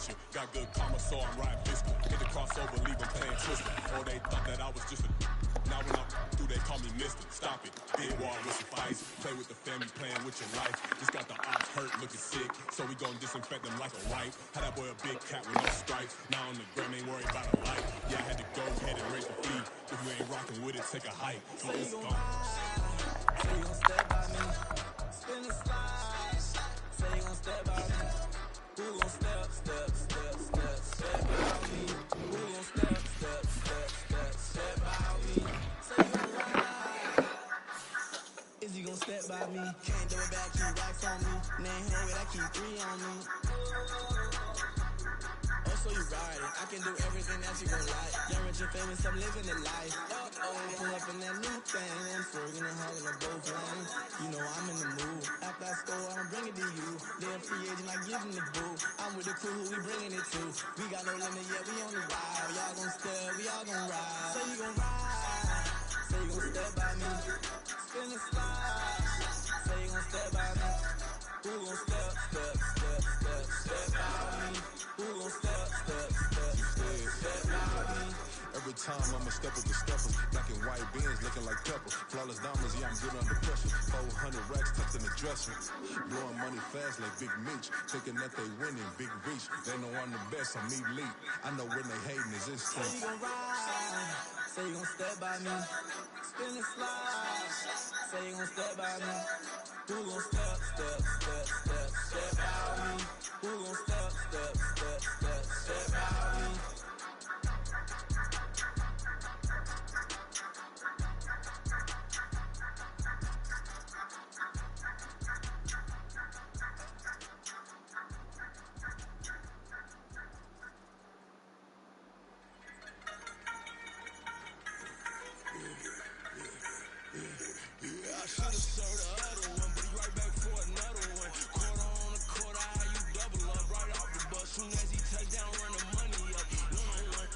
attention. Got good karma, so I'm riding pistol. Hit the crossover, leave them playing twister. Or they thought that I was just a now when I'm through, they call me Mister. Stop it, big war with some fights. Play with the family, playing with your life. Just got the ops hurt, looking sick. So we gon' disinfect them like a wipe. Had that boy a big cat with no stripes. Now on the gram, ain't worried about a life. Yeah, I had to go ahead and raise the fee. If you ain't rocking with it, take a hike. So it's gone. Say you gon' step by me, spin and slide. Say you gon' step by me. Who gon' step by me? Who gon' step by me? Say you gon' ride. Is you gon' step by me? Can't do it back, keep racks on me. Name hell with I keep 3 on me. Oh, so you riding? I can do everything that you gon' like. Young, rich and famous, I'm living the life. Pull up in that new thing. I'm friggin' and hogging on both lanes. You know I'm in the mood. After I score, I'ma bring it to you. They're free agent, I give them the boo. I'm with the crew, who we bringing it to. We got no limit yet, we on the ride. Y'all gon' step, we all gon' ride. Say you gon' ride. Say you gon' step by me. Spin and slide. Say you gon' step by me. Who gon' step by me? Who gon' step by me? Every time I'ma step with the steppers, black and white beans looking like pepper. Flawless diamonds, yeah, I'm good under pressure. 400 racks tucked in the dresser. Blowing money fast like Big Meech. Thinking that they winning, big reach. They know I'm the best, I'm elite. I know when they hating is instant. Say you gon' ride, say you gon' step by me. Spin and slide, say you gon' step by me. Who gon' step by me? Who gon' step by me? I should've served the other one, but he right back for another one. Quarter on the quarter, how you double up right off the bus. Soon as he touch down, run the money up. One-on-one.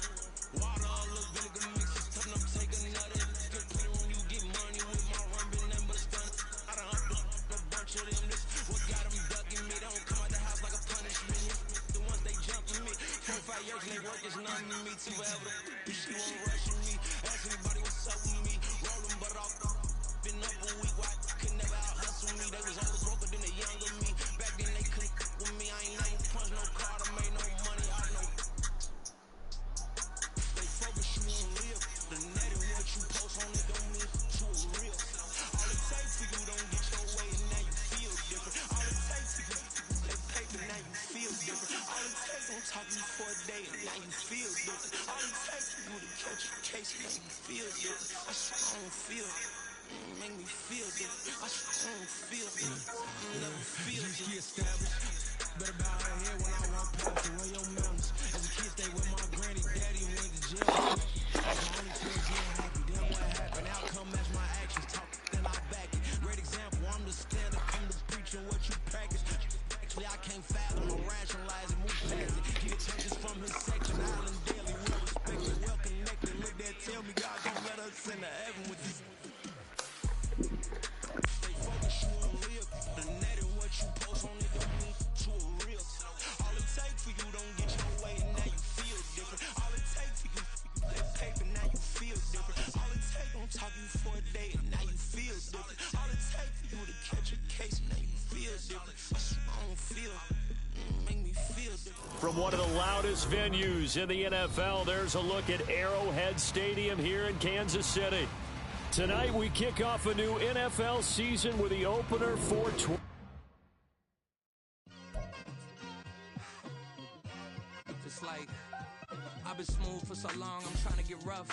Water, a little vinegar mix, it's tough enough to take another. Get plenty when you get money with my run, been nothing but a stunt. I done upped a bunch of them. This what got them ducking me. They don't come out the house like a punishment. The ones they jumping me. 4-5 years and they work is nothing to me. Too forever. She won't rushing me. Ask anybody what's up with me. Rolling but off. Been up a week, why could never out hustle me? They was older, broker than the younger me. Back then they couldn't with me. I ain't never punched no card, I made no money. I know they focus you on live. The net and what you post on it don't mean to a real. All it takes for you don't get your way and now you feel different. All it takes for you they paper now you feel different. All it takes don't talk to you for a day and now you feel different. All it takes for you to catch a case and now you feel different. I swear I don't feel make me feel different. I don't feel it. I never feel it. Get established. Better bow her head when I walk past and run your mountains. As a kid, stay with my granny, daddy, and went to jail. I was only 12 years happy. Then what happened? Outcome match my actions. Talk, then I back it. Great example. I'm the stand up. I'm the preacher. What you practice. Actually, I can't fathom or rationalize it. Move past it. Get changes from his section. Island daily. Well respected. Well connected. Look there. Tell me God don't let us into heaven with this. They focus you on live. The net and what you post on it don't mean to a real. All it takes for you don't get your way and now you feel different. All it takes for you that paper now you feel different. All it takes don't talk you for a day and now you feel different. All it takes for you to catch a case and now you feel different. I don't feel make me feel different. From one of the loudest venues in the NFL, there's a look at Arrowhead Stadium here in Kansas City. Tonight, we kick off a new NFL season with the opener for Just like I've been smooth for so long, I'm trying to get rough.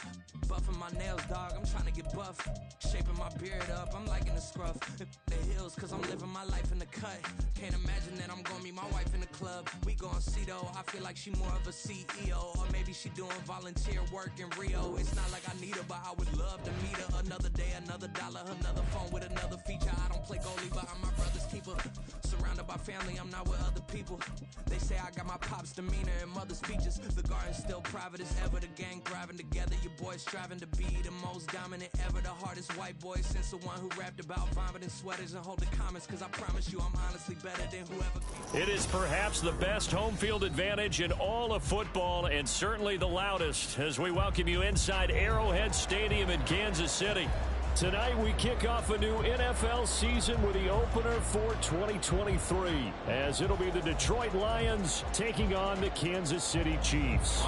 Buffing my nails, dog, I'm trying to get buff. Shaping my beard up, I'm liking the scruff. The hills, cause I'm living my life in the cut. Can't imagine that I'm gonna meet my wife in the club. We gon' see though, I feel like she more of a CEO. Or maybe she doing volunteer work in Rio. It's not like I need her, but I would love to meet her. Another day, another dollar, another phone with another feature. I don't play goalie, but I'm my brother's keeper. Surrounded by family, I'm not with other people. They say I got my pop's demeanor and mother's features. The garden's still still private as ever. The gang thriving together. Your boys striving to be the most dominant ever. The hardest white boy since the one who rapped about vomiting sweaters and holding comments. Cause I promise you I'm honestly better than whoever. It is perhaps the best home field advantage in all of football and certainly the loudest as we welcome you inside Arrowhead Stadium in Kansas City. Tonight we kick off a new NFL season with the opener for 2023 as it'll be the Detroit Lions taking on the Kansas City Chiefs.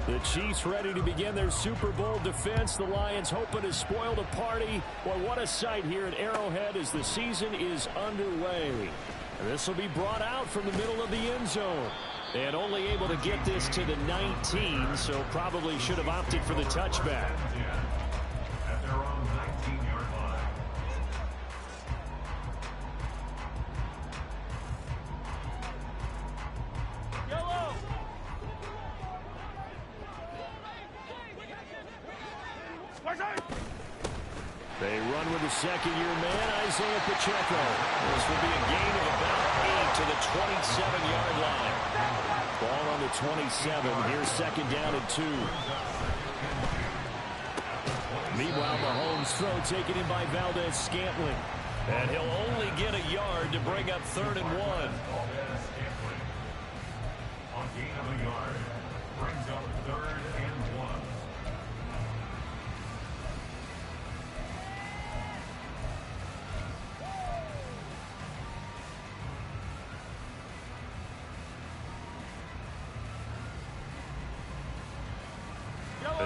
The Chiefs ready to begin their Super Bowl defense. The Lions hoping to spoil the party. Well, what a sight here at Arrowhead as the season is underway. And this will be brought out from the middle of the end zone. And only able to get this to the 19, so probably should have opted for the touchback. At their own 19-yard line. Yellow! They run with the second-year man, Isaiah Pacheco. This will be a gain of about 8 to the 27-yard line. Ball on the 27. Here's second down and 2. Meanwhile, Mahomes' throw taken in by Valdez-Scantling. And he'll only get a yard to bring up 3rd and 1. On gain of a yard, brings up 3rd and 1.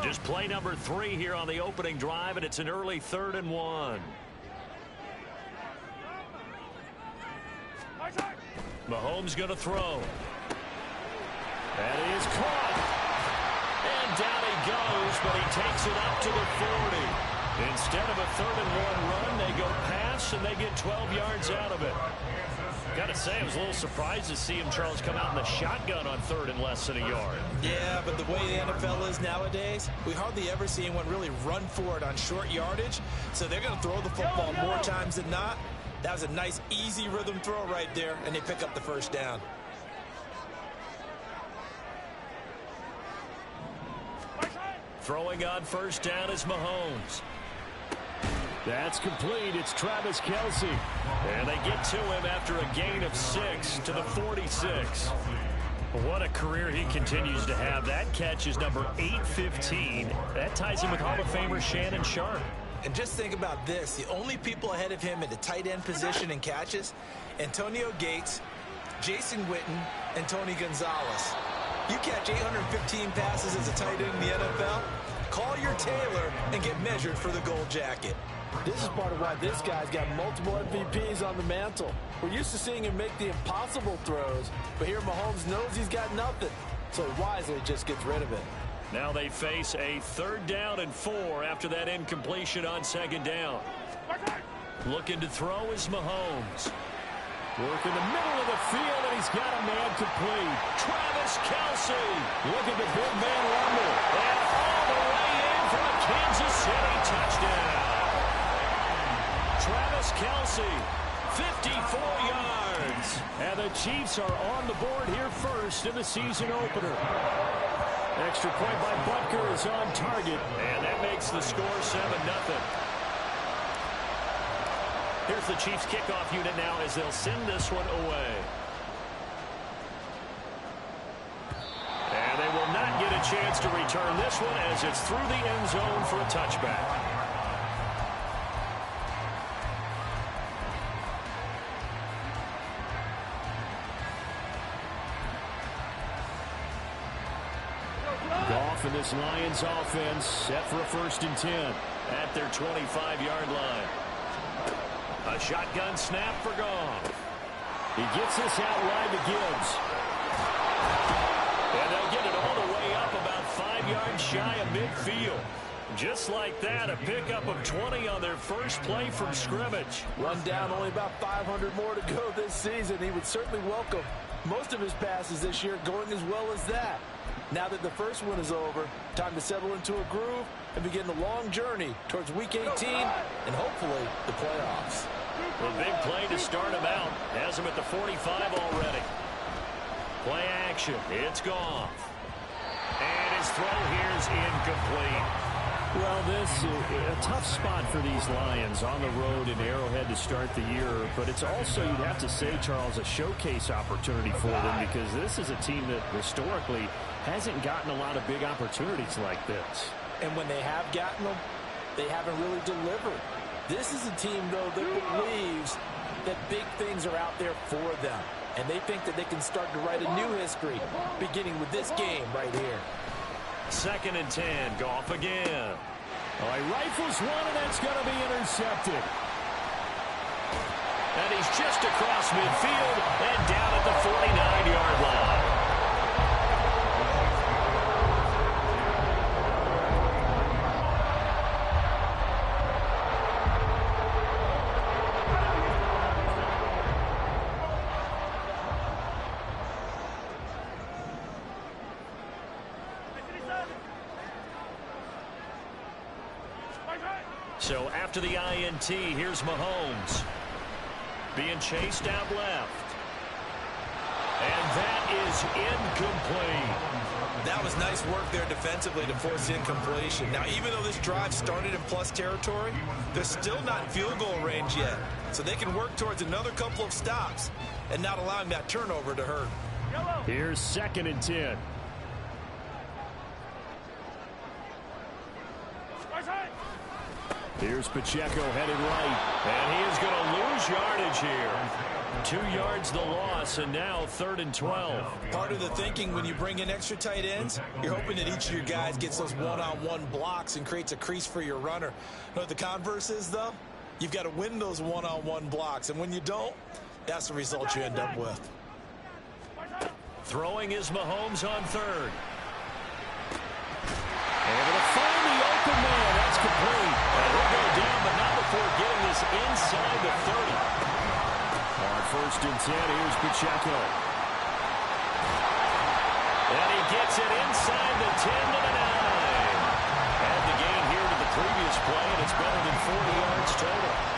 Just play number 3 here on the opening drive, and it's an early 3rd and 1. Mahomes going to throw. That is caught. And down he goes, but he takes it up to the 40. Instead of a 3rd and 1 run, they go pass, and they get 12 yards out of it. Got to say, I was a little surprised to see him, Charles, come out in the shotgun on 3rd and less than a yard. Yeah, but the way the NFL is nowadays, we hardly ever see anyone really run for it on short yardage. So they're going to throw the football more times than not. That was a nice, easy rhythm throw right there, and they pick up the first down. Throwing on first down is Mahomes. That's complete. It's Travis Kelce. And they get to him after a gain of 6 to the 46. What a career he continues to have. That catch is number 815. That ties him with Hall of Famer Shannon Sharpe. And just think about this. The only people ahead of him in the tight end position in catches, Antonio Gates, Jason Witten, and Tony Gonzalez. You catch 815 passes as a tight end in the NFL, call your tailor and get measured for the gold jacket. This is part of why this guy's got multiple MVPs on the mantle. We're used to seeing him make the impossible throws, but here Mahomes knows he's got nothing, so he wisely just gets rid of it. Now they face a 3rd down and 4 after that incompletion on 2nd down. Looking to throw is Mahomes. Work in the middle of the field, and he's got a man complete. Travis Kelce. Look at the big man rumble. And all the way in for a Kansas City touchdown. Travis Kelce, 54 yards. And the Chiefs are on the board here first in the season opener. Extra point by Butker is on target, and that makes the score 7-0. Here's the Chiefs kickoff unit now as they'll send this one away. And they will not get a chance to return this one as it's through the end zone for a touchback. Goff and this Lions offense set for a 1st and 10 at their 25-yard line. A shotgun snap for Goff. He gets this out wide to Gibbs. And they'll get it all the way up about 5 yards shy of midfield. Just like that, a pickup of 20 on their first play from scrimmage. One down, only about 500 more to go this season. He would certainly welcome most of his passes this year going as well as that. Now that the first one is over, time to settle into a groove and begin the long journey towards Week 18 and hopefully the playoffs. A big play to start him out. Has him at the 45 already. Play action. It's Goff. And his throw here is incomplete. Well, this is a tough spot for these Lions on the road in Arrowhead to start the year. But it's also, you'd have to say, Charles, a showcase opportunity for them because this is a team that historically hasn't gotten a lot of big opportunities like this. And when they have gotten them, they haven't really delivered. This is a team, though, that believes that big things are out there for them. And they think that they can start to write a new history, beginning with this game right here. 2nd and 10. Goff again. All right, rifles one, and that's going to be intercepted. And he's just across midfield and down at the 49-yard line. So after the INT, here's Mahomes. Being chased out left. And that is incomplete. That was nice work there defensively to force incompletion. Now, even though this drive started in plus territory, they're still not in field goal range yet. So they can work towards another couple of stops and not allowing that turnover to hurt. Here's 2nd and 10. Here's Pacheco headed right. And he is going to lose yardage here. 2 yards the loss, and now 3rd and 12. Part of the thinking when you bring in extra tight ends, you're hoping that each of your guys gets those one-on-one blocks and creates a crease for your runner. You know what the converse is, though? You've got to win those one-on-one blocks, and when you don't, that's the result you end up with. Throwing is Mahomes on 3rd. Able to find the open man. That's complete. And he'll go down, but not before getting this inside the 30. On 1st and 10, here's Pacheco. And he gets it inside the 10 to the 9. Had the gain here to the previous play, and it's better than 40 yards total.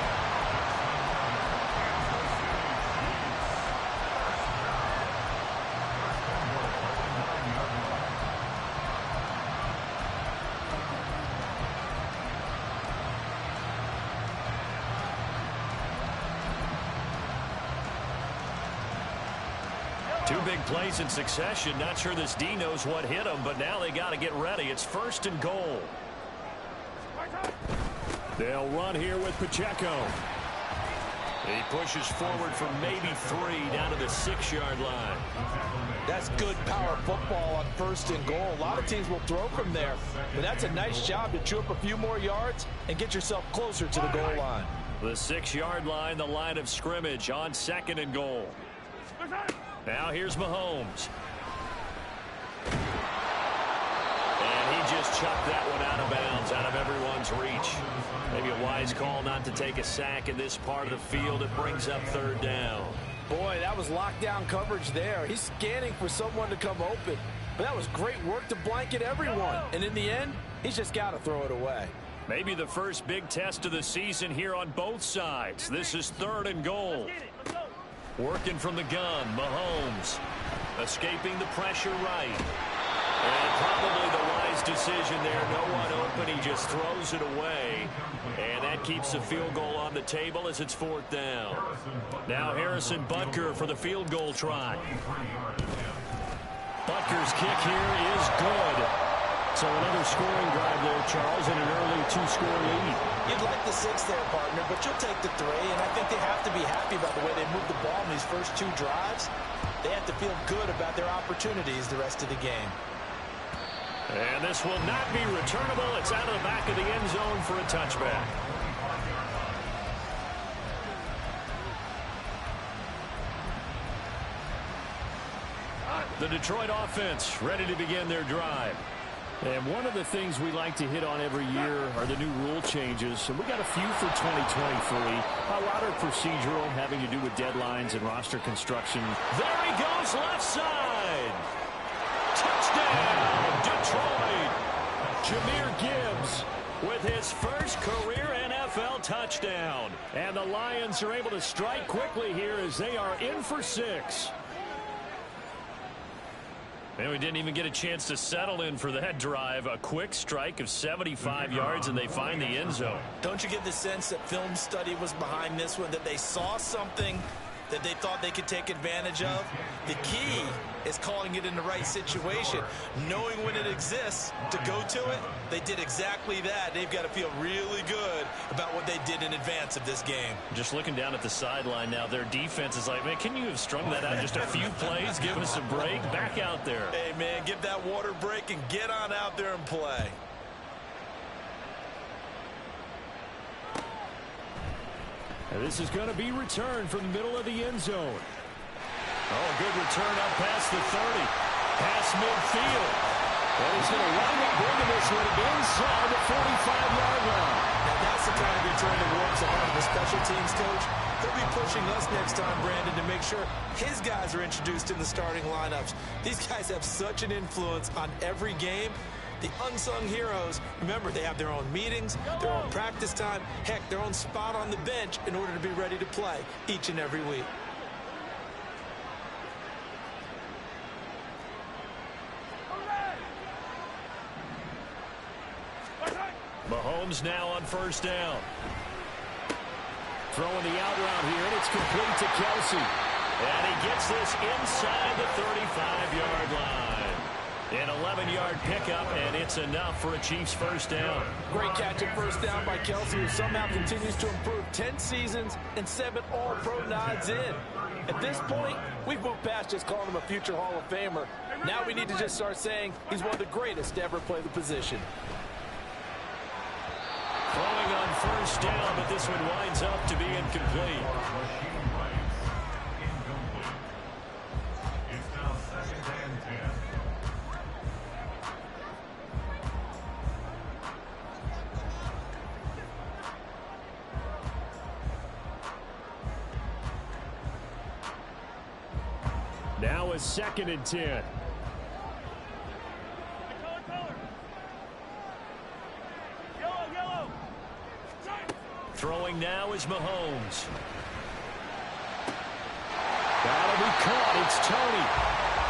Two big plays in succession. Not sure this D knows what hit him, but now they got to get ready. It's 1st and goal. They'll run here with Pacheco. He pushes forward for maybe 3 down to the 6-yard line. That's good power football on 1st and goal. A lot of teams will throw from there, but that's a nice job to chew up a few more yards and get yourself closer to the goal line. The 6-yard line, the line of scrimmage on 2nd and goal. Now here's Mahomes. And he just chucked that one out of bounds, out of everyone's reach. Maybe a wise call not to take a sack in this part of the field. It brings up 3rd down. Boy, that was lockdown coverage there. He's scanning for someone to come open. But that was great work to blanket everyone. And in the end, he's just got to throw it away. Maybe the first big test of the season here on both sides. This is 3rd and goal. Working from the gun, Mahomes. Escaping the pressure right. And probably the wise decision there. No one open. He just throws it away. And that keeps the field goal on the table as it's 4th down. Now Harrison Butker for the field goal try. Butker's kick here is good. So another scoring drive there, Charles, and an early 2-score lead. You'd like the 6 there, partner, but you'll take the 3, and I think they have to be happy about the way they moved the ball in these first 2 drives. They have to feel good about their opportunities the rest of the game. And this will not be returnable. It's out of the back of the end zone for a touchback. The Detroit offense ready to begin their drive. And one of the things we like to hit on every year are the new rule changes. And we got a few for 2023. A lot are procedural, having to do with deadlines and roster construction. There he goes, left side. Touchdown, Detroit. Jahmyr Gibbs with his first career NFL touchdown. And the Lions are able to strike quickly here as they are in for 6. And we didn't even get a chance to settle in for that drive. A quick strike of 75 yards, and they find the end zone. Don't you get the sense that film study was behind this one, that they saw something that they thought they could take advantage of? The key is calling it in the right situation, knowing when it exists to go to it. They did exactly that. They've got to feel really good about what they did in advance of this game. Just looking down at the sideline now, their defense is like, man, can you have strung that out just a few plays? Give us a break. Back out there. Hey, man, give that water break and get on out there and play. And this is going to be returned from the middle of the end zone. Oh, a good return up past the 30. Past midfield. And he's going to wind up bringing this one inside the 45-yard line. Now that's the kind of return that warms the heart of the special teams coach. He'll be pushing us next time, Brandon, to make sure his guys are introduced in the starting lineups. These guys have such an influence on every game. The unsung heroes, remember, they have their own meetings, their own practice time, heck, their own spot on the bench in order to be ready to play each and every week. Mahomes now on first down. Throwing the out route here, and it's complete to Kelsey. And he gets this inside the 35-yard line. An 11-yard pickup, and it's enough for a Chiefs first down. Great catch and first down by Kelsey, who somehow continues to improve. 10 seasons and 7 All-Pro nods in. At this point, we've moved past just calling him a future Hall of Famer. Now we need to just start saying he's one of the greatest to ever play the position. Throwing on first down, but this one winds up to be incomplete. It's now 2nd and 10. Now a 2nd and 10. Throwing now is Mahomes. That'll be caught. It's Tony.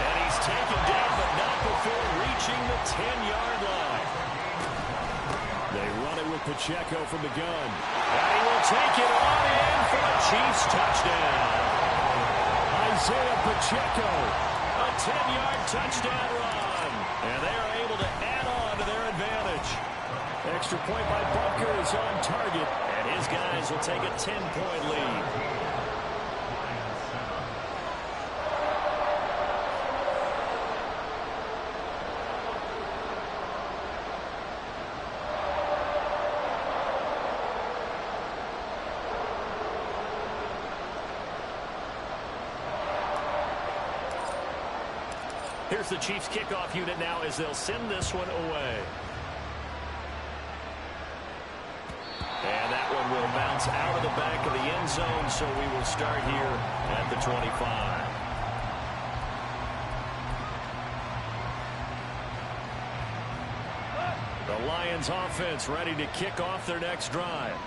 And he's taken down, but not before reaching the 10-yard line. They run it with Pacheco from the gun. And he will take it on in for a Chiefs touchdown. Isaiah Pacheco. A 10-yard touchdown run. And they are able to add on to their advantage. Extra point by Bunker is on target. And his guys will take a 10-point lead. Here's the Chiefs kickoff unit now as they'll send this one away. And that one will bounce out of the back of the end zone, so we will start here at the 25. The Lions offense ready to kick off their next drive.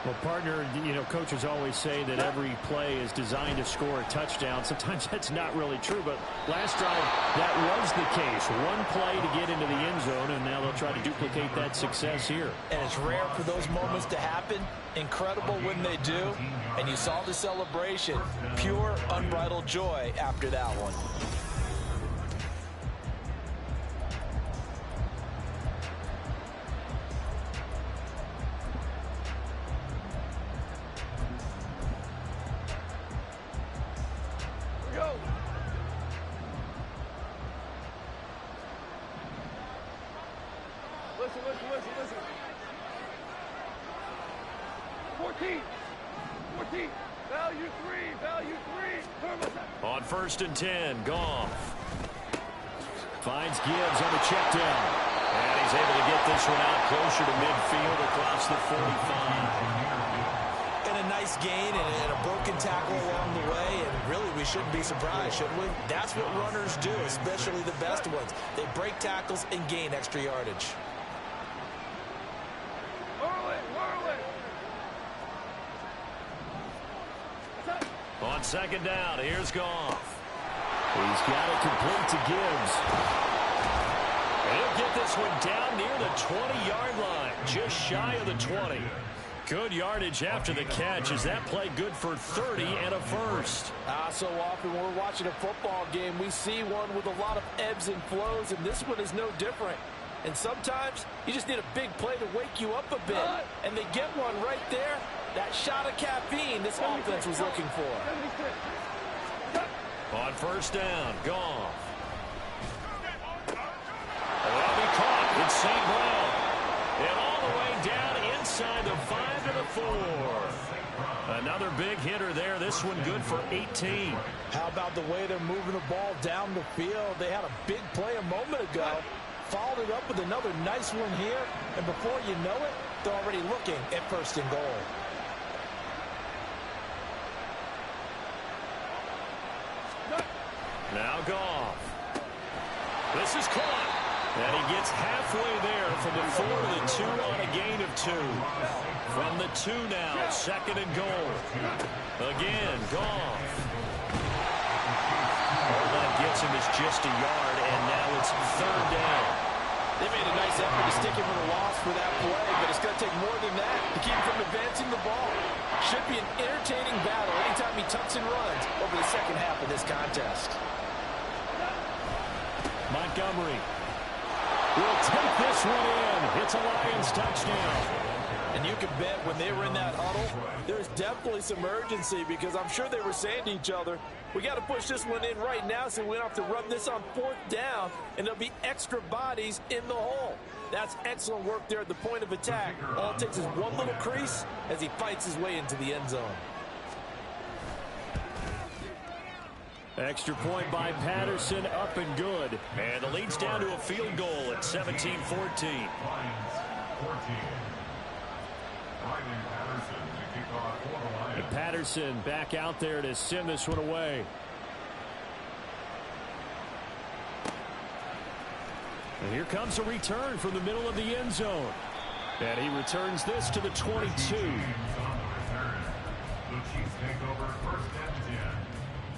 Well, partner, you know, coaches always say that every play is designed to score a touchdown. Sometimes that's not really true, but last drive, that was the case. One play to get into the end zone, and now they'll try to duplicate that success here. And it's rare for those moments to happen. Incredible when they do. And you saw the celebration. Pure, unbridled joy after that one. Listen. 14. Value three. On 1st and 10, Goff. Finds Gibbs on the check down. And he's able to get this one out closer to midfield across the 45. And a nice gain and a broken tackle along the way. And really, we shouldn't be surprised, should we? That's what runners do, especially the best ones. They break tackles and gain extra yardage. On 2nd down, here's Goff. He's got it complete to Gibbs. And he'll get this one down near the 20-yard line, just shy of the 20. Good yardage after the catch as that play good for 30 and a first. So often when we're watching a football game, we see one with a lot of ebbs and flows, and this one is no different. And sometimes you just need a big play to wake you up a bit. And they get one right there. That shot of caffeine this offense was looking for. On first down, Goff. That'll be caught. It's St. Brown. And all the way down inside the 5 to the 4. Another big hitter there. This one good for 18. How about the way they're moving the ball down the field? They had a big play a moment ago. Followed it up with another nice one here. And before you know it, they're already looking at first and goal. Now Goff. This is caught. And he gets halfway there from the 4 to the 2 on a gain of 2. From the 2 now, second and goal. Again, Goff. All that gets him is just a yard, and now it's third down. They made a nice effort to stick him with a loss for that play, but it's going to take more than that to keep him from advancing the ball. Should be an entertaining battle anytime he tucks and runs over the second half of this contest. Montgomery will take this one in. It's a Lions touchdown. And you can bet when they were in that huddle, there's definitely some urgency because I'm sure they were saying to each other, we got to push this one in right now so we don't have to run this on fourth down, and there'll be extra bodies in the hole. That's excellent work there at the point of attack. All it takes is one little crease as he fights his way into the end zone. Extra point by Patterson, up and good. And the lead's down to a field goal at 17-14. And Patterson back out there to send this one away. And here comes a return from the middle of the end zone. And he returns this to the 22. The Chiefs take over first and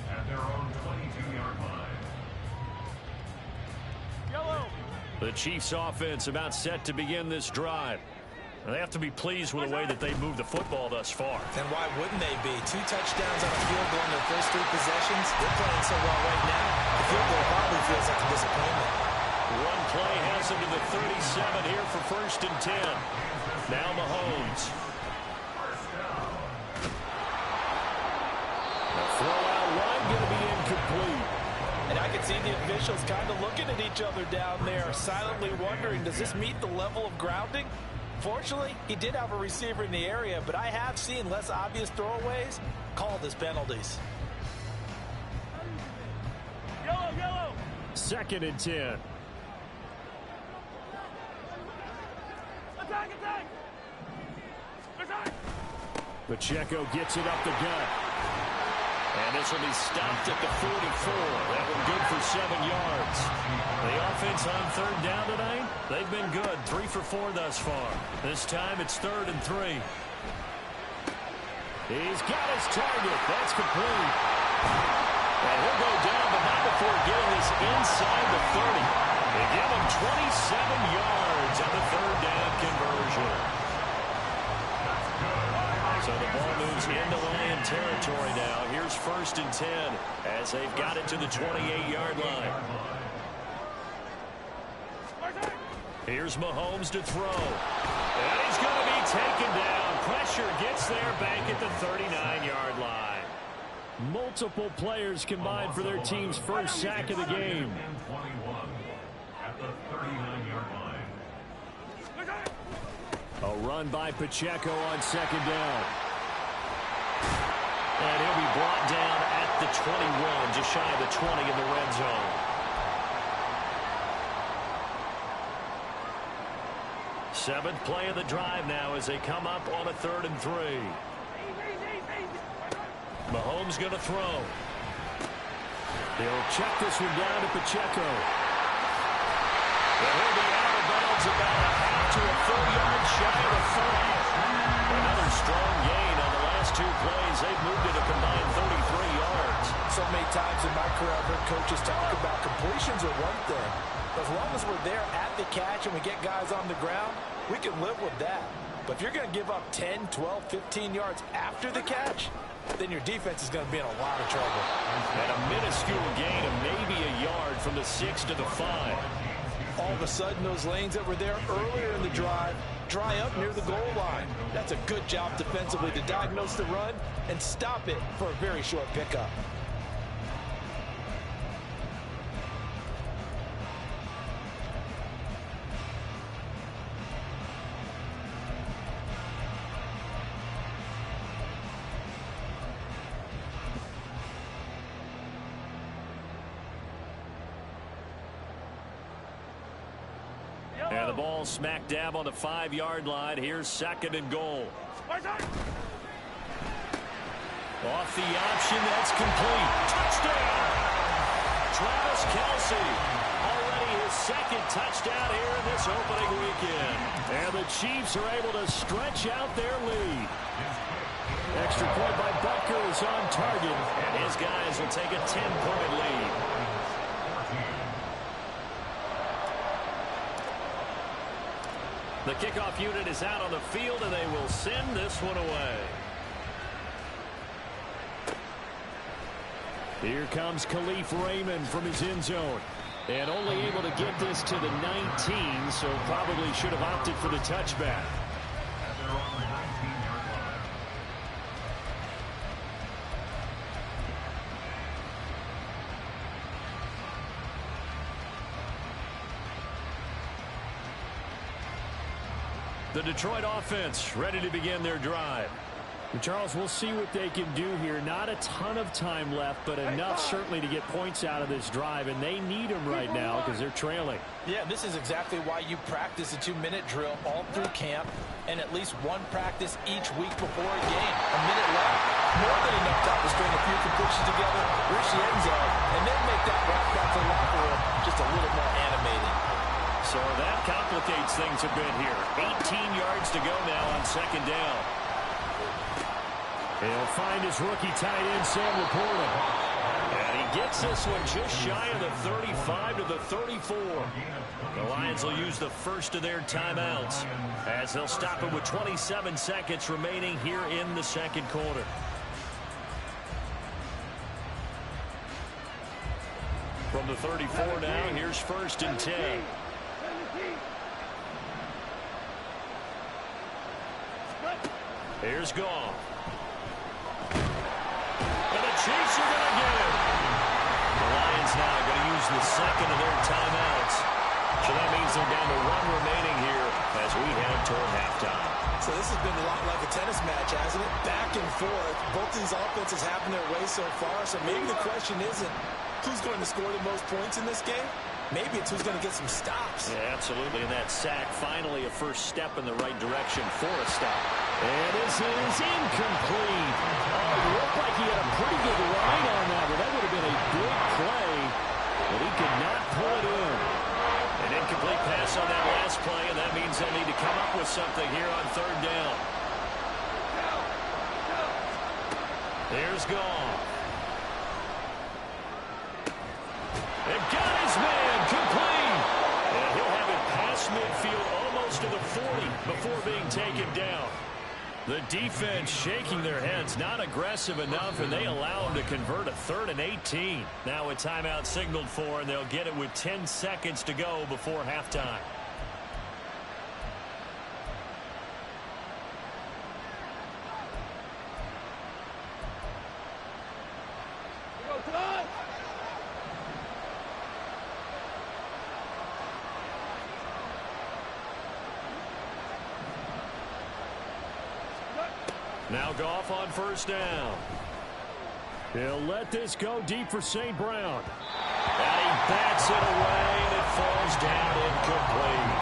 10 at their own 22-yard line. Yellow. The Chiefs offense about set to begin this drive. And they have to be pleased with the way that they moved the football thus far. And why wouldn't they be? 2 touchdowns on a field goal in their first 3 possessions. They're playing so well right now. The field goal probably feels like a disappointment. One play has him to the 37 here for first and 10. Now Mahomes. The throw out wide going to be incomplete. And I can see the officials kind of looking at each other down there, silently wondering, does this meet the level of grounding? Fortunately, he did have a receiver in the area, but I have seen less obvious throwaways called as penalties. Yellow, yellow. Second and 10. Attack, attack. Attack. Pacheco gets it up the gut. And this will be stopped at the 44. That one good for 7 yards. The offense on third down tonight, they've been good. 3 for 4 thus far. This time it's third and 3. He's got his target. That's complete. And he'll go down, but not before getting this inside the 30. They give him 27 yards on the third down conversion. So the ball moves into Lion territory now. Here's first and 10 as they've got it to the 28-yard line. Here's Mahomes to throw. And he's going to be taken down. Pressure gets there back at the 39-yard line. Multiple players combined for their team's first sack of the game. At the 39-yard line. A run by Pacheco on second down. And he'll be brought down at the 21, just shy of the 20 in the red zone. Seventh play of the drive now as they come up on a 3rd and 3. Mahomes going to throw. They'll check this one down to Pacheco. And he'll be out of bounds about a half to a full yard shy of the 30. Another strong gain on the last 2 plays. They've moved it a combined 33 yards. So many times in my career, I've heard coaches talk about completions are one thing. As long as we're there at the catch and we get guys on the ground, we can live with that. But if you're going to give up 10, 12, 15 yards after the catch, then your defense is going to be in a lot of trouble. And a minuscule gain of maybe a yard from the 6 to the 5. All of a sudden, those lanes that were there earlier in the drive dry up near the goal line. That's a good job defensively to diagnose the run and stop it for a very short pickup. And the ball smack dab on the 5-yard line. Here's 2nd and goal. Off the option, that's complete. Touchdown! Travis Kelce. Already his 2nd touchdown here in this opening weekend. And the Chiefs are able to stretch out their lead. Extra point by Butker is on target. And his guys will take a 10-point lead. The kickoff unit is out on the field, and they will send this one away. Here comes Khalif Raymond from his end zone. And only able to get this to the 19, so probably should have opted for the touchback. The Detroit offense ready to begin their drive. Charles, we'll see what they can do here. Not a ton of time left, but enough certainly to get points out of this drive, and they need them right now because they're trailing. Yeah, this is exactly why you practice a 2-minute drill all through camp and at least one practice each week before a game. A minute left, more than enough time to string a few completions together, reach the end zone, and then make that walk back to the locker room just a little more animated. So that complicates things a bit here. 18 yards to go now on 2nd down. He'll find his rookie tight end, Sam Laporta. And he gets this one just shy of the 35 to the 34. The Lions will use the first of their timeouts as they'll stop it with 27 seconds remaining here in the 2nd quarter. From the 34 now, here's 1st and 10. Here's Goff. And the Chiefs are going to get it. The Lions now going to use the 2nd of their timeouts. So that means they're down to 1 remaining here as we head toward halftime. So this has been a lot like a tennis match, hasn't it? Back and forth. Both these offenses having their way so far. So maybe the question isn't who's going to score the most points in this game. Maybe it's who's going to get some stops. Yeah, absolutely. And that sack, finally a first step in the right direction for a stop. And this is incomplete. Oh, it looked like he had a pretty good line on that, but that would have been a big play. But he could not pull it in. An incomplete pass on that last play, and that means they need to come up with something here on 3rd down. Here's Goff. And got his man complete. And he'll have it past midfield almost to the 40 before being taken down. The defense shaking their heads, not aggressive enough, and they allow him to convert a 3rd and 18. Now a timeout signaled for, and they'll get it with 10 seconds to go before halftime. Now Goff on 1st down. He'll let this go deep for St. Brown. And he bats it away, and it falls down incomplete.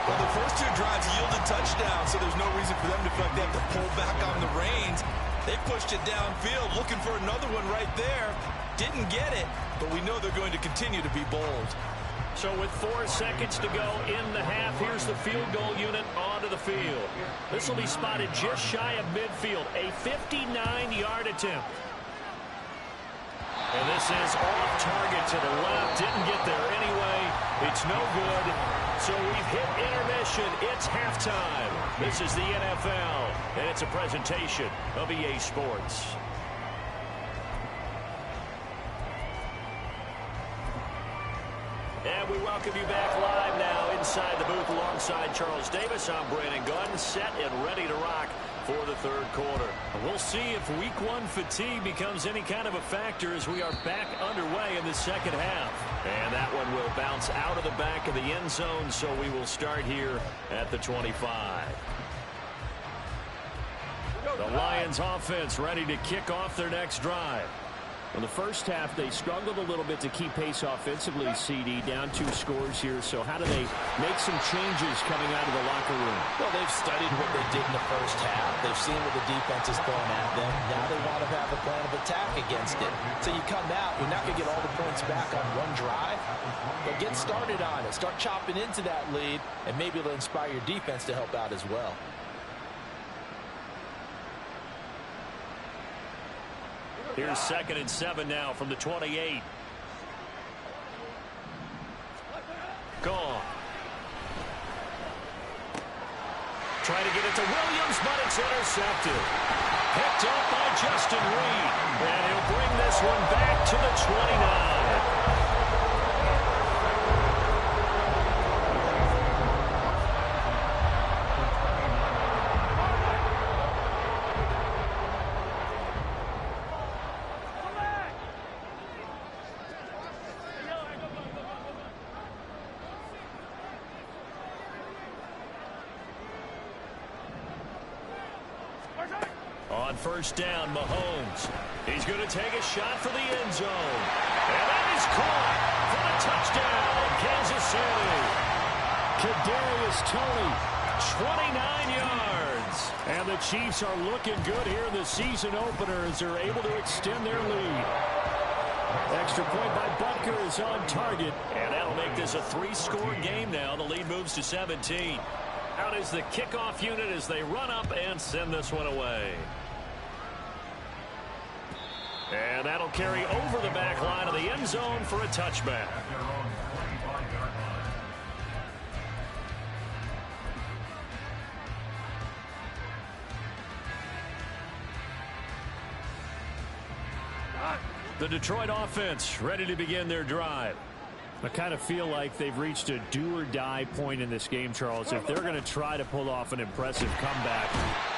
Well, the first 2 drives yielded touchdowns, so there's no reason for them to feel like they have to pull back on the reins. They pushed it downfield, looking for another one right there. Didn't get it, but we know they're going to continue to be bold. So with 4 seconds to go in the half, here's the field goal unit onto the field. This will be spotted just shy of midfield, a 59-yard attempt. This is off target to the left. Didn't get there anyway. It's no good. So we've hit intermission. It's halftime. This is the NFL, and it's a presentation of EA Sports. And we welcome you back live now inside the booth alongside Charles Davis. I'm Brandon Gunn, set and ready to rock for the third quarter. We'll see if week one fatigue becomes any kind of a factor as we are back underway in the second half. And that one will bounce out of the back of the end zone, so we will start here at the 25. The Lions offense ready to kick off their next drive. In the first half, they struggled a little bit to keep pace offensively, CD, down 2 scores here. So how do they make some changes coming out of the locker room? Well, they've studied what they did in the first half. They've seen what the defense is throwing at them. Now they want to have a plan of attack against it. So you come out, you're not going to get all the points back on one drive, but get started on it. Start chopping into that lead, and maybe it'll inspire your defense to help out as well. Here's 2nd and 7 now from the 28. Gone. Trying to get it to Williams, but it's intercepted. Picked up by Justin Reed. And he'll bring this one back to the 29. On first down, Mahomes. He's going to take a shot for the end zone. And that is caught for the touchdown, Kansas City. Kadarius Toney, 29 yards. and the Chiefs are looking good here in the season opener as they're able to extend their lead. Extra point by Butker is on target. And that'll make this a 3-score game now. The lead moves to 17. Out is the kickoff unit as they run up and send this one away. And that'll carry over the back line of the end zone for a touchback. The Detroit offense ready to begin their drive. I kind of feel like they've reached a do-or-die point in this game, Charles. If they're going to try to pull off an impressive comeback,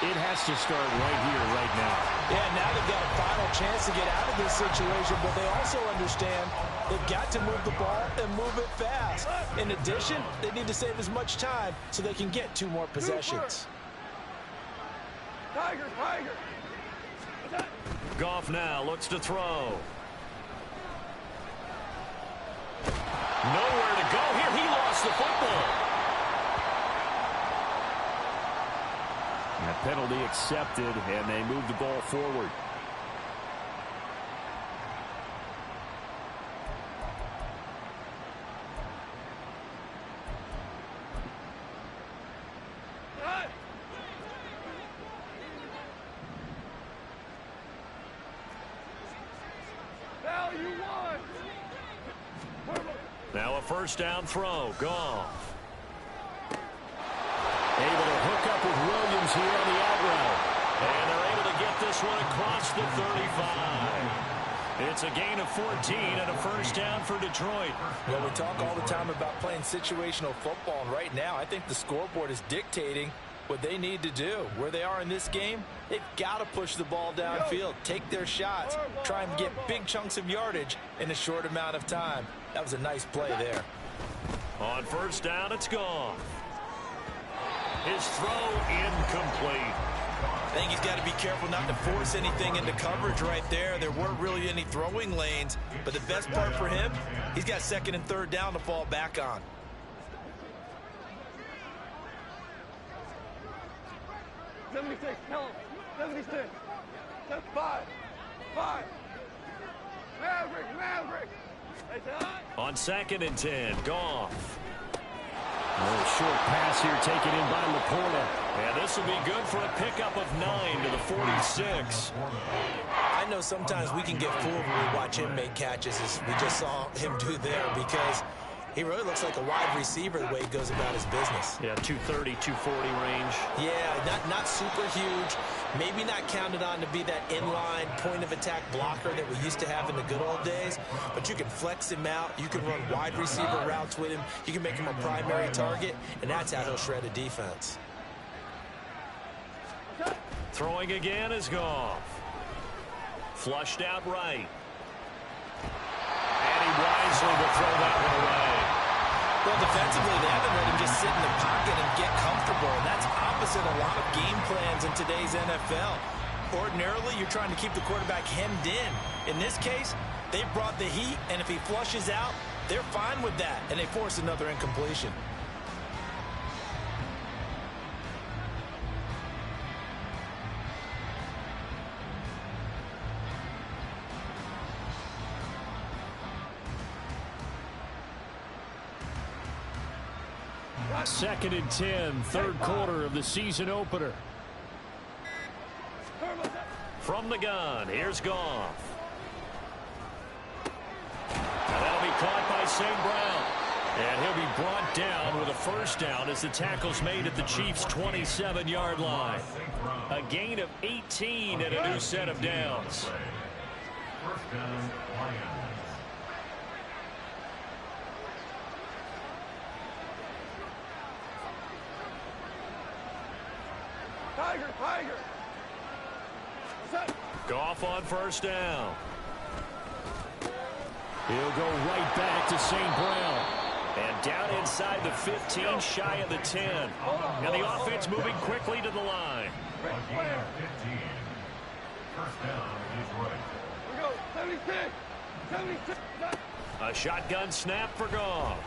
it has to start right here, right now. Yeah, now they've got a final chance to get out of this situation, but they also understand they've got to move the ball and move it fast. In addition, they need to save as much time so they can get 2 more possessions. Tiger, Tiger. Goff now looks to throw. Nowhere to go here. He lost the football. And a penalty accepted, and they move the ball forward. Now a first down throw. Goff. Able to hook up with Williams here on the out route. And they're able to get this one across the 35. It's a gain of 14 and a first down for Detroit. Well, we talk all the time about playing situational football, and right now I think the scoreboard is dictating what they need to do. Where they are in this game, they've got to push the ball downfield, take their shots, try and get big chunks of yardage in a short amount of time. That was a nice play there. On first down, it's gone. His throw incomplete. I think he's got to be careful not to force anything into coverage right there. There weren't really any throwing lanes, but the best part for him, he's got 2nd and 3rd down to fall back on. Tell him. 76. 5. Maverick. On 2nd and 10, Goff. A little short pass here taken in by Laporta. And this will be good for a pickup of 9 to the 46. I I know sometimes we can get fooled when we watch him make catches, as we just saw him do there, because he really looks like a wide receiver the way he goes about his business. Yeah, 230, 240 range. Yeah, not super huge. Maybe not counted on to be that inline point-of-attack blocker that we used to have in the good old days. But you can flex him out. You can run wide receiver routes with him. You can make him a primary target, and that's how he'll shred a defense. Throwing again is Goff. Flushed out right. And he wisely will throw that one away. Well, defensively, they haven't let him just sit in the pocket and get comfortable, and that's opposite a lot of game plans in today's NFL. Ordinarily, you're trying to keep the quarterback hemmed in. In this case, they brought the heat, and if he flushes out, they're fine with that, and they force another incompletion. Second and 10, third quarter of the season opener. From the gun, here's Goff. And that'll be caught by St. Brown. And he'll be brought down with a first down as the tackle's made at the Chiefs' 27-yard line. A gain of 18 and a new set of downs. First down, Lions. Tiger! What's up? Goff on first down. He'll go right back to St. Brown. And down inside the 15, shy of the 10. And the offense moving quickly to the line. A gain of 15. First down, Detroit. We go, 76! A shotgun snap for Goff.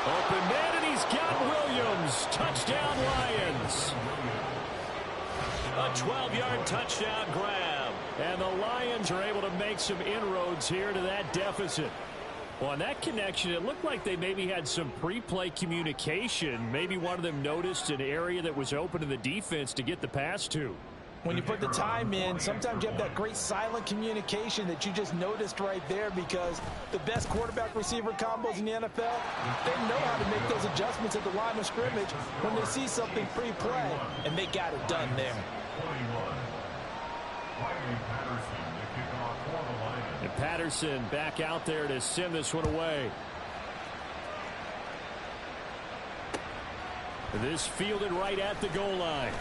Open man, and he's got Williams. Touchdown, Lions. A 12-yard touchdown grab. And the Lions are able to make some inroads here to that deficit. Well, on that connection, it looked like they maybe had some pre-play communication. Maybe one of them noticed an area that was open to the defense to get the pass to. When you put the time in, sometimes you have that great silent communication that you just noticed right there, because the best quarterback-receiver combos in the NFL, they know how to make those adjustments at the line of scrimmage when they see something pre-play, and they got it done there. 21. Patterson to kick off for the Lions. And Patterson back out there to send this one away. This fielded right at the goal line.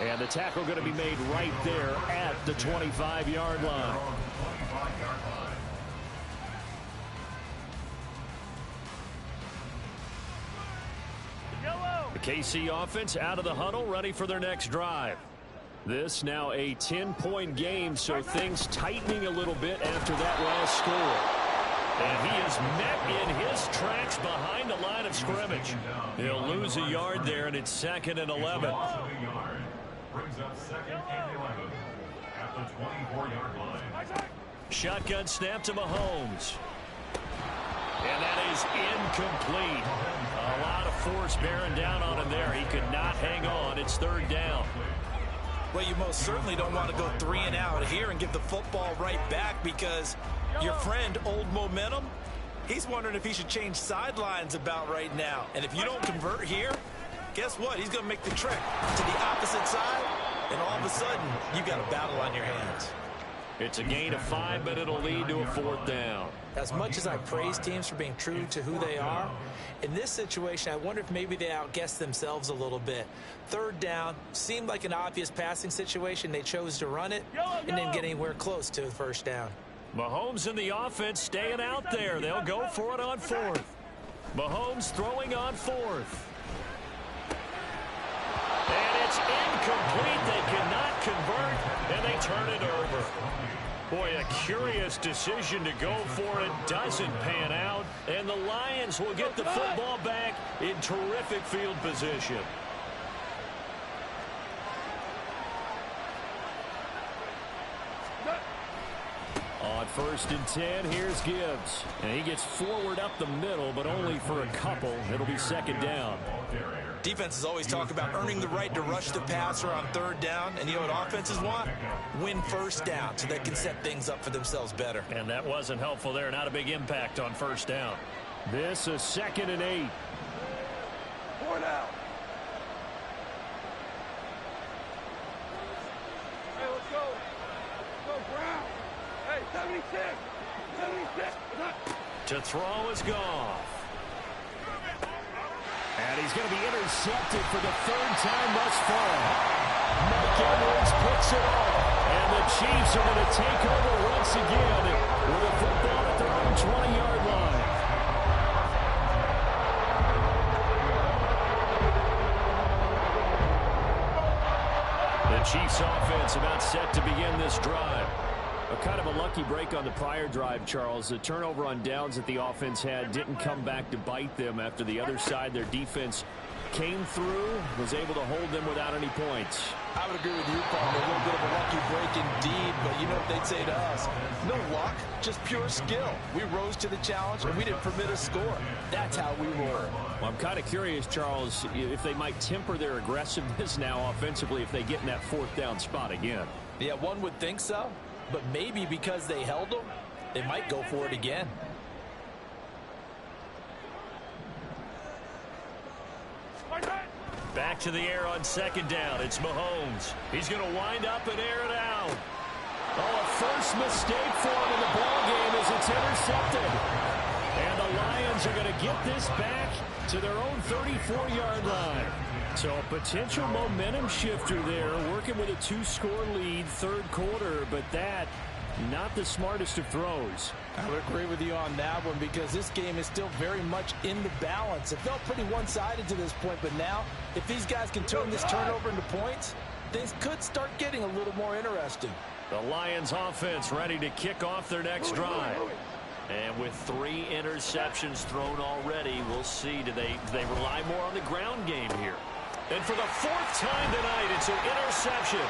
And the tackle going to be made right there at the 25-yard line. The KC offense out of the huddle, ready for their next drive. This now a 10-point game, so things tightening a little bit after that last score. And he is met in his tracks behind the line of scrimmage. He'll lose a yard there, and it's 2nd and 11. Brings up 2nd and 11 at the 24-yard line. Shotgun snap to Mahomes. And that is incomplete. A lot of force bearing down on him there. He could not hang on. It's 3rd down. Well, you most certainly don't want to go 3 and out here and give the football right back, because your friend, Old Momentum, he's wondering if he should change sidelines about right now. And if you don't convert here, guess what? He's going to make the trek to the opposite side, and all of a sudden, you've got a battle on your hands. It's a gain of 5, but it'll lead to a 4th down. As much as I praise teams for being true to who they are, in this situation, I wonder if maybe they outguessed themselves a little bit. 3rd down seemed like an obvious passing situation. They chose to run it and didn't get anywhere close to the 1st down. Mahomes and the offense staying out there. They'll go for it on 4th. Mahomes throwing on 4th. And it's incomplete. They cannot convert, and they turn it over. Boy, a curious decision to go for it. Doesn't pan out, and the Lions will get the football back in terrific field position. On 1st and 10, here's Gibbs. And he gets forward up the middle, but only for a couple. It'll be 2nd down. Defenses always talk about earning the right to rush the passer on third down. And you know what offenses want? Win first down so they can set things up for themselves better. And that wasn't helpful there. Not a big impact on first down. This is 2nd and 8. 4 now. Hey, let's go. Let's go, Brown. Hey, 76. 76. To throw is Goff. And he's going to be intercepted for the 3rd time thus far. Mike Edwards picks it off. And the Chiefs are going to take over once again with a football at their own 20-yard line. The Chiefs offense about set to begin this drive. A kind of a lucky break on the prior drive, Charles. The turnover on downs that the offense had didn't come back to bite them after the other side. Their defense came through, was able to hold them without any points. I would agree with you, partner. A little bit of a lucky break indeed, but you know what they'd say to us? No luck, just pure skill. We rose to the challenge, and we didn't permit a score. That's how we roll. Well, I'm kind of curious, Charles, if they might temper their aggressiveness now offensively if they get in that 4th down spot again. Yeah, one would think so. But maybe because they held them, they might go for it again. Back to the air on 2nd down. It's Mahomes. He's going to wind up and air it out. Oh, a first mistake for him in the ballgame as it's intercepted. And the Lions are going to get this back to their own 34-yard line. So a potential momentum shifter there, working with a 2-score lead, 3rd quarter, but that, not the smartest of throws. I would agree with you on that one because this game is still very much in the balance. It felt pretty one-sided to this point, but now, if these guys can turn this turnover into points, things could start getting a little more interesting. The Lions offense ready to kick off their next drive. And with 3 interceptions thrown already, we'll see, do they rely more on the ground game here? And for the 4th time tonight, it's an interception.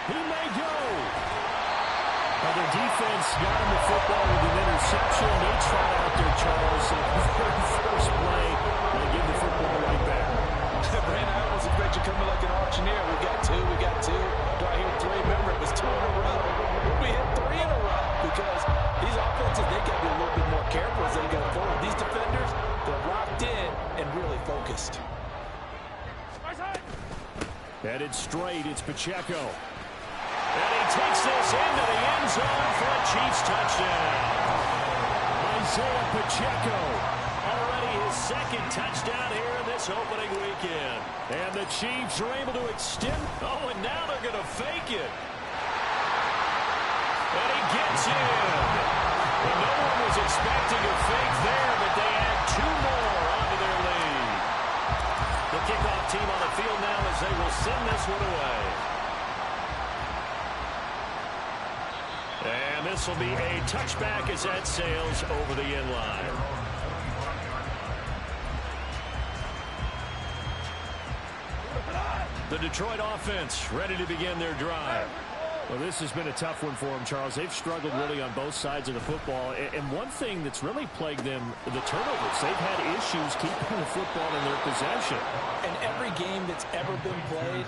He may go. Well, their defense got him the football with an interception. They try out there, Charles. The very first play, they give the football right back. Brandon, I almost expect you coming like an auctioneer. We got 2. Do I hear 3? Remember, it was 2 in a row. We hit 3 in a row because these offenses, they got to be a little bit more careful as they go forward. These defenders, they're locked in and really focused. Headed straight, it's Pacheco. And he takes this into the end zone for a Chiefs touchdown. Isaiah Pacheco, already his 2nd touchdown here in this opening weekend. And the Chiefs are able to extend. Oh, and now they're going to fake it. And he gets in. And no one was expecting a fake there, but they add 2 more onto their lead. The kickoff team on the field now as they will send this one away. And this will be a touchback as that sails over the end line. The Detroit offense ready to begin their drive. Well, this has been a tough one for them, Charles. They've struggled really on both sides of the football. And one thing that's really plagued them, the turnovers. They've had issues keeping the football in their possession. And every game that's ever been played,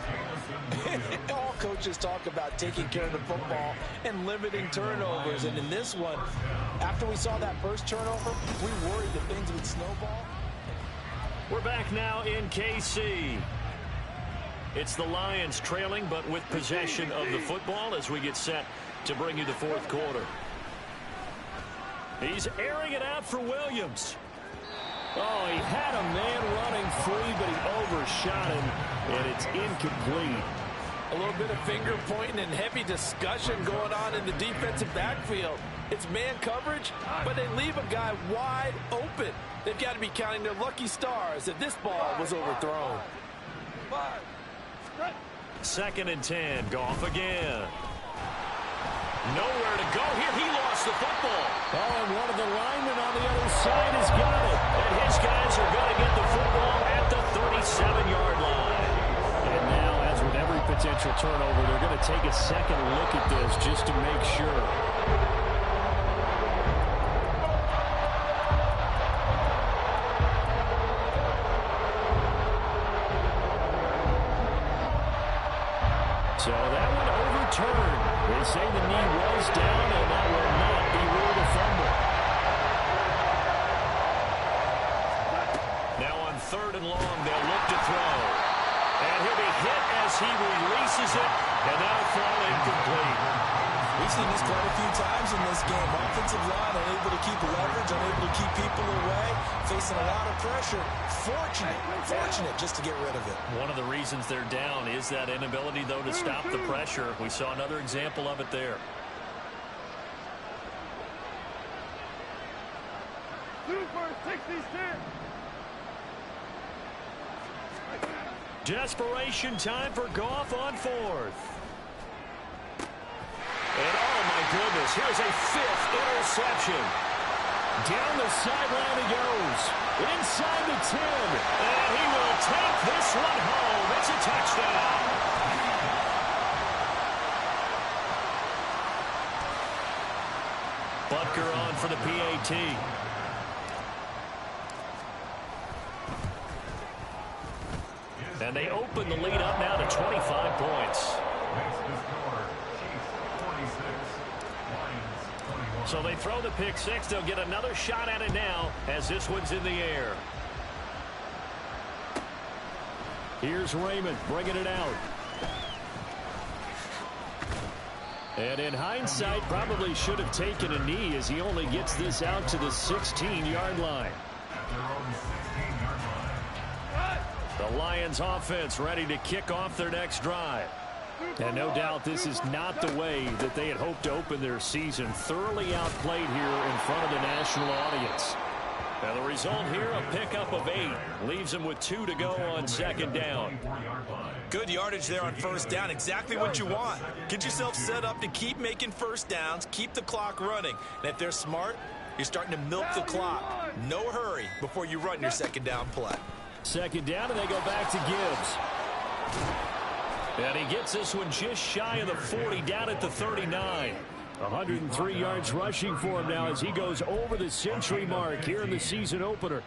all coaches talk about taking care of the football and limiting turnovers. And in this one, after we saw that first turnover, we worried that things would snowball. We're back now in KC. It's the Lions trailing, but with possession of the football as we get set to bring you the 4th quarter. He's airing it out for Williams. Oh, he had a man running free, but he overshot him, and it's incomplete. A little bit of finger pointing and heavy discussion going on in the defensive backfield. It's man coverage, but they leave a guy wide open. They've got to be counting their lucky stars that this ball was overthrown. 2nd and 10. Goff again. Nowhere to go here. He lost the football. Oh, and one of the linemen on the other side has got it. And his guys are going to get the football at the 37-yard line. And now, as with every potential turnover, they're going to take a second look at this just to make sure. return. They say the knee was down, and that will not be ruled a fumble. Now on 3rd and long, they'll look to throw. And he'll be hit as he releases it, and that'll fall incomplete. We've seen this quite a few times in this game. Offensive line unable to keep leverage, unable to keep people away, facing a lot of pressure. Fortunate just to get rid of it. One of the reasons they're down is that inability, though, to stop the pressure. We saw another example of it there. Super 66. Desperation time for Goff on 4th. And oh my goodness, here's a 5th interception. Down the sideline he goes. Inside the 10. And he will take this one home. It's a touchdown. Butker on for the PAT. And they open the lead up now to 25 points. So they throw the pick 6. They'll get another shot at it now as this one's in the air. Here's Raymond bringing it out. And in hindsight, probably should have taken a knee as he only gets this out to the 16-yard line. The Lions offense ready to kick off their next drive. And no doubt this is not the way that they had hoped to open their season. Thoroughly outplayed here in front of the national audience. And the result here, a pickup of 8. Leaves them with 2 to go on 2nd down. Good yardage there on 1st down. Exactly what you want. Get yourself set up to keep making 1st downs. Keep the clock running. And if they're smart, you're starting to milk the clock. No hurry before you run your 2nd down play. 2nd down, and they go back to Gibbs. And he gets this one just shy of the 40, down at the 39. 103 yards rushing for him now as he goes over the century mark here in the season opener.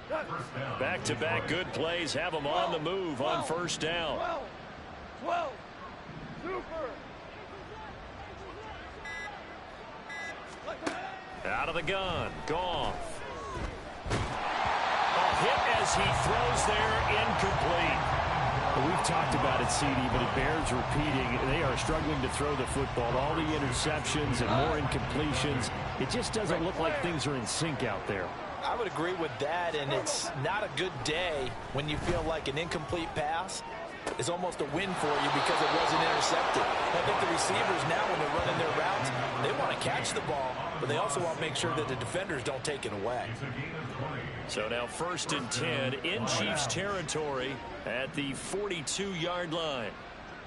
Back-to-back good plays have him on the move on 1st down. 12. Super. Out of the gun. Goff. A hit as he throws there, incomplete. We've talked about it, CD, but it bears repeating. They are struggling to throw the football. All the interceptions and more incompletions. It just doesn't look like things are in sync out there. I would agree with that, and it's not a good day when you feel like an incomplete pass is almost a win for you because it wasn't intercepted. I think the receivers now, when they're running their routes, they want to catch the ball, but they also want to make sure that the defenders don't take it away. So now 1st and 10 in Chiefs territory at the 42-yard line.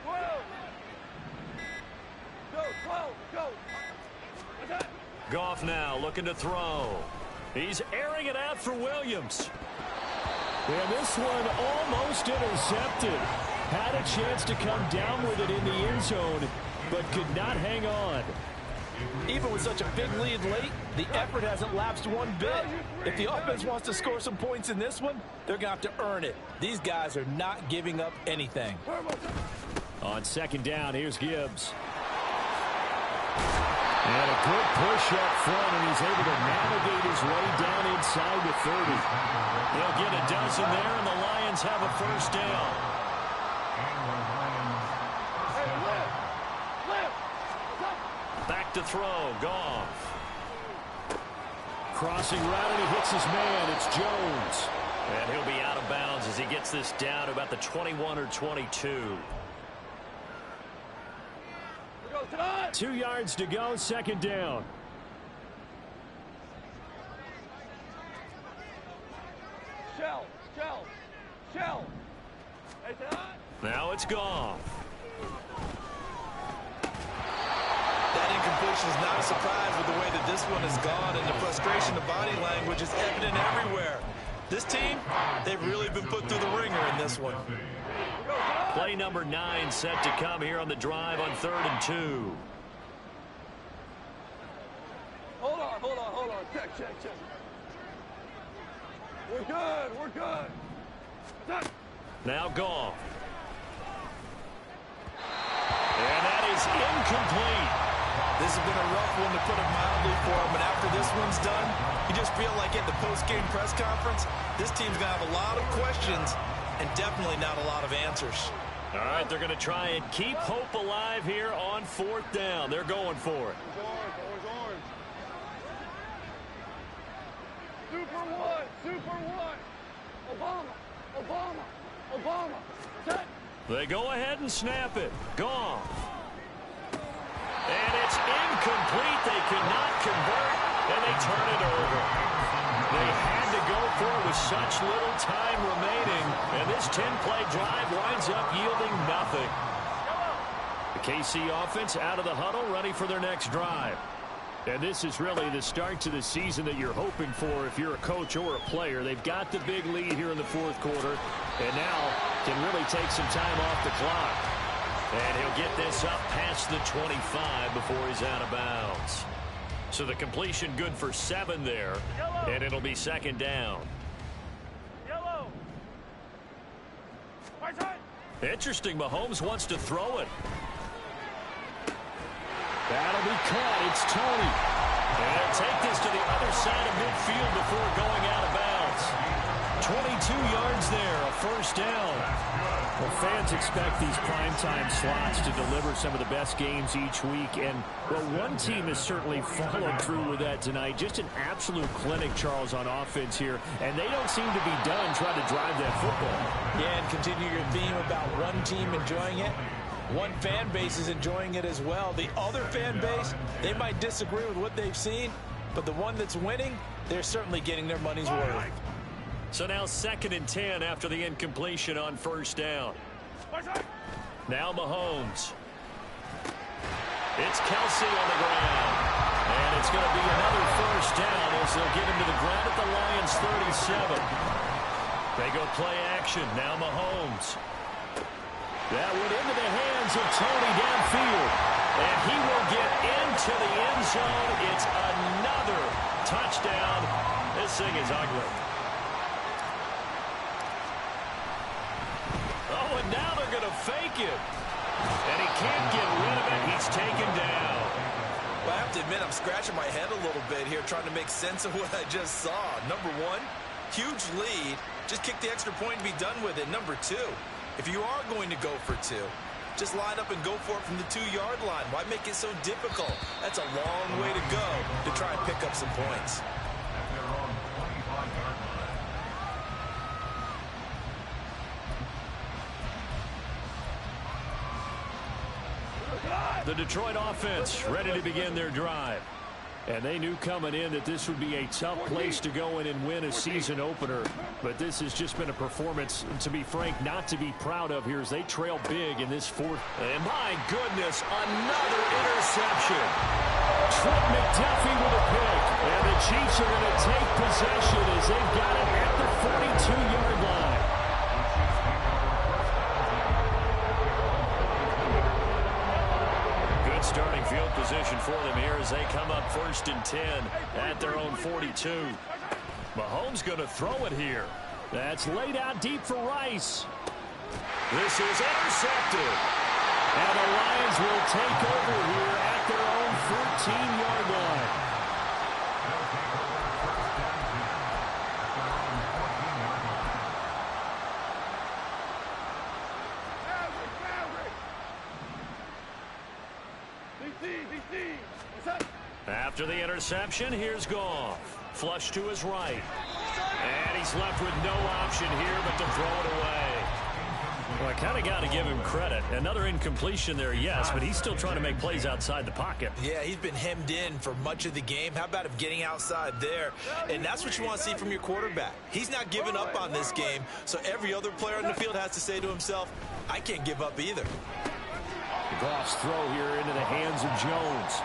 12. Go, 12, go. Goff now looking to throw. He's airing it out for Williams. And this one almost intercepted. Had a chance to come down with it in the end zone, but could not hang on. Even with such a big lead late, the effort hasn't lapsed one bit. If the offense wants to score some points in this one, they're going to have to earn it. These guys are not giving up anything. On 2nd down, here's Gibbs. And a good push up front, and he's able to navigate his way down inside the 30. They'll get a dozen there, and the Lions have a 1st down. Back to throw, Goff. Crossing route, and he hits his man. It's Jones. And he'll be out of bounds as he gets this down to about the 21 or 22. 2 yards to go, 2nd down. Shell. Now it's Goff. That incompletion is not a surprise with the way that this one has gone, and the frustration, the body language is evident everywhere. This team, they've really been put through the ringer in this one. Play number 9 set to come here on the drive on 3rd and 2. Hold on. Check. We're good. Done. Now Goff. And that is incomplete. This has been a rough one, to put it mildly, for him. But after this one's done, you just feel like at the post-game press conference, this team's going to have a lot of questions and definitely not a lot of answers. All right, they're going to try and keep hope alive here on 4th down. They're going for it. Super one, super one. Obama, Obama, Obama. Set. They go ahead and snap it. Gone. And it's incomplete. They could not convert, and they turn it over. They had to go for it with such little time remaining, and this 10-play drive winds up yielding nothing. The KC offense out of the huddle, ready for their next drive. And this is really the start to the season that you're hoping for if you're a coach or a player. They've got the big lead here in the 4th quarter, and now can really take some time off the clock. And he'll get this up past the 25 before he's out of bounds. So the completion good for 7 there, and it'll be 2nd down. Yellow. Right side. Interesting, Mahomes wants to throw it. That'll be caught. It's Tony. And they'll take this to the other side of midfield before going out of bounds. 22 yards there, a 1st down. Well, fans expect these primetime slots to deliver some of the best games each week. And, well, one team has certainly followed through with that tonight. Just an absolute clinic, Charles, on offense here. And they don't seem to be done trying to drive that football. Yeah, and continue your theme about one team enjoying it. One fan base is enjoying it as well. The other fan base, they might disagree with what they've seen, but the one that's winning, they're certainly getting their money's worth. So now 2nd and 10 after the incompletion on 1st down. Now Mahomes. It's Kelsey on the ground. And it's going to be another 1st down as they'll get him to the ground at the Lions' 37. They go play action. Now Mahomes. That went into the hands of Tony downfield. And he will get into the end zone. It's another touchdown. This thing is ugly. Oh, and now they're going to fake it. And he can't get rid of it. He's taken down. Well, I have to admit, I'm scratching my head a little bit here trying to make sense of what I just saw. Number one, huge lead. Just kick the extra point and be done with it. Number two, if you are going to go for 2, just line up and go for it from the 2-yard line. Why make it so difficult? That's a long way to go to try and pick up some points. The Detroit offense ready to begin their drive. And they knew coming in that this would be a tough place to go in and win a season opener. But this has just been a performance, to be frank, not to be proud of here as they trail big in this 4th. And my goodness, another interception. Trent McDuffie with a pick. And the Chiefs are going to take possession as they've got it at the 42-yard line. Starting field position for them here as they come up 1st and 10 at their own 42. Mahomes going to throw it here. That's laid out deep for Rice. This is intercepted. And the Lions will take over here at their own 14-yard line. After the interception, here's Goff. Flush to his right. And he's left with no option here but to throw it away. Well, I kind of got to give him credit. Another incompletion there, yes, but he's still trying to make plays outside the pocket. Yeah, he's been hemmed in for much of the game. How about him getting outside there? And that's what you want to see from your quarterback. He's not giving up on this game, so every other player on the field has to say to himself, I can't give up either. Goff's throw here into the hands of Jones.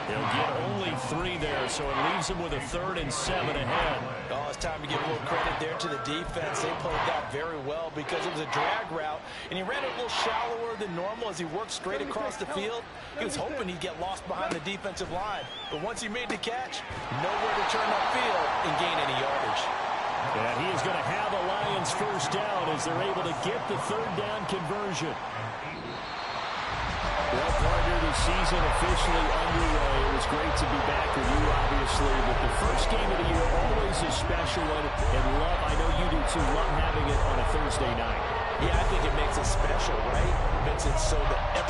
They'll get only 3 there, so it leaves them with a 3rd and 7 ahead. Oh, it's time to give a little credit there to the defense. They played that very well because it was a drag route, and he ran it a little shallower than normal as he worked straight across the field. He was hoping he'd get lost behind the defensive line, but once he made the catch, nowhere to turn upfield and gain any yardage. And he is going to have the Lions 1st down as they're able to get the 3rd down conversion. season officially underway. It was great to be back with you, obviously, but the first game of the year always a special one. And love, I know you do too, love having it on a Thursday night. Yeah, I think it makes it special, right? It makes it so that